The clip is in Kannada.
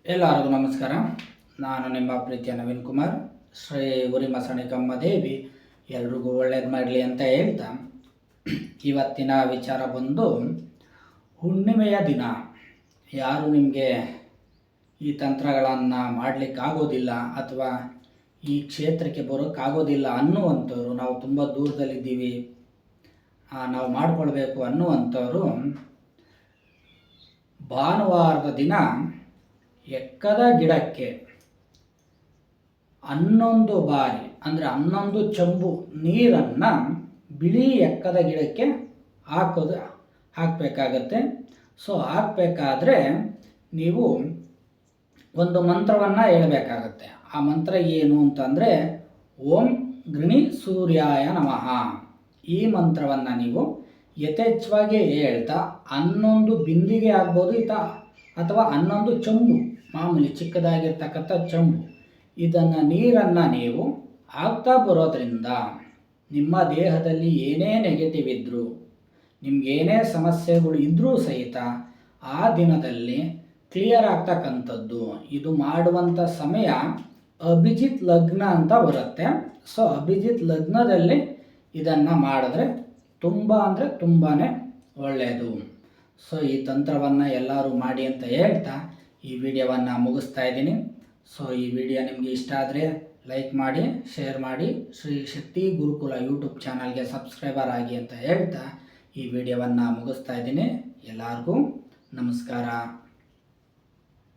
ಎಲ್ಲರಿಗೂ ನಮಸ್ಕಾರ. ನಾನು ನಿಮ್ಮ ಪ್ರೀತಿಯ ನವೀನ್ ಕುಮಾರ್. ಶ್ರೀ ಉರಿಮಸಣಿಕಮ್ಮ ದೇವಿ ಎಲ್ರಿಗೂ ಒಳ್ಳೇದು ಮಾಡಲಿ ಅಂತ ಹೇಳ್ತಾ, ಇವತ್ತಿನ ವಿಚಾರ ಬಂದು ಹುಣ್ಣಿಮೆಯ ದಿನ ಯಾರು ನಿಮಗೆ ಈ ತಂತ್ರಗಳನ್ನು ಮಾಡಲಿಕ್ಕಾಗೋದಿಲ್ಲ ಅಥವಾ ಈ ಕ್ಷೇತ್ರಕ್ಕೆ ಬರೋಕ್ಕಾಗೋದಿಲ್ಲ ಅನ್ನುವಂಥವ್ರು, ನಾವು ತುಂಬ ದೂರದಲ್ಲಿದ್ದೀವಿ, ನಾವು ಮಾಡಿಕೊಳ್ಬೇಕು ಅನ್ನುವಂಥವ್ರು ಭಾನುವಾರದ ದಿನ ಎಕ್ಕದ ಗಿಡಕ್ಕೆ 11 ಬಾರಿ ಅಂದರೆ 11 ಚಂಬು ನೀರನ್ನು ಬಿಳಿ ಎಕ್ಕದ ಗಿಡಕ್ಕೆ ಹಾಕಬೇಕಾಗತ್ತೆ. ಸೊ ಹಾಕಬೇಕಾದ್ರೆ ನೀವು ಒಂದು ಮಂತ್ರವನ್ನು ಹೇಳಬೇಕಾಗತ್ತೆ. ಆ ಮಂತ್ರ ಏನು ಅಂತಂದರೆ ಓಂ ಗೃಣಿ ಸೂರ್ಯಾಯ ನಮಃ. ಈ ಮಂತ್ರವನ್ನು ನೀವು ಯಥೇಚ್ಛವಾಗಿ ಹೇಳ್ತಾ 11 ಬಿಂದಿಗೆ ಆಗ್ಬೋದು ಅಥವಾ 11 ಚಂಬು, ಮಾಮೂಲಿ ಚಿಕ್ಕದಾಗಿರ್ತಕ್ಕಂಥ ಚಂಬು, ಇದನ್ನು ನೀರನ್ನು ನೀವು ಆಗ್ತಾ ಬರೋದ್ರಿಂದ ನಿಮ್ಮ ದೇಹದಲ್ಲಿ ಏನೇ ನೆಗೆಟಿವ್ ಇದ್ದರೂ, ನಿಮಗೇನೇ ಸಮಸ್ಯೆಗಳು ಇದ್ದರೂ ಸಹಿತ ಆ ದಿನದಲ್ಲಿ ಕ್ಲಿಯರ್ ಆಗ್ತಕ್ಕಂಥದ್ದು. ಇದು ಮಾಡುವಂಥ ಸಮಯ ಅಭಿಜಿತ್ ಲಗ್ನ ಅಂತ ಬರುತ್ತೆ. ಸೊ ಅಭಿಜಿತ್ ಲಗ್ನದಲ್ಲಿ ಇದನ್ನು ಮಾಡಿದ್ರೆ ತುಂಬ ಅಂದರೆ ತುಂಬಾ ಒಳ್ಳೆಯದು. ಸೊ ಈ ತಂತ್ರವನ್ನು ಎಲ್ಲರೂ ಮಾಡಿ ಅಂತ ಹೇಳ್ತಾ ಈ ವಿಡಿಯೋವನ್ನು ಮುಗಿಸ್ತಾ ಇದ್ದೀನಿ. ಸೊ ಈ ವಿಡಿಯೋ ನಿಮಗೆ ಇಷ್ಟ ಆದರೆ ಲೈಕ್ ಮಾಡಿ, ಶೇರ್ ಮಾಡಿ, ಶ್ರೀ ಶಕ್ತಿ ಗುರುಕುಲ ಯೂಟ್ಯೂಬ್ ಚಾನಲ್ಗೆ ಸಬ್ಸ್ಕ್ರೈಬರ್ ಆಗಿ ಅಂತ ಹೇಳ್ತಾ ಈ ವಿಡಿಯೋವನ್ನು ಮುಗಿಸ್ತಾ ಇದ್ದೀನಿ. ಎಲ್ಲರಿಗೂ ನಮಸ್ಕಾರ.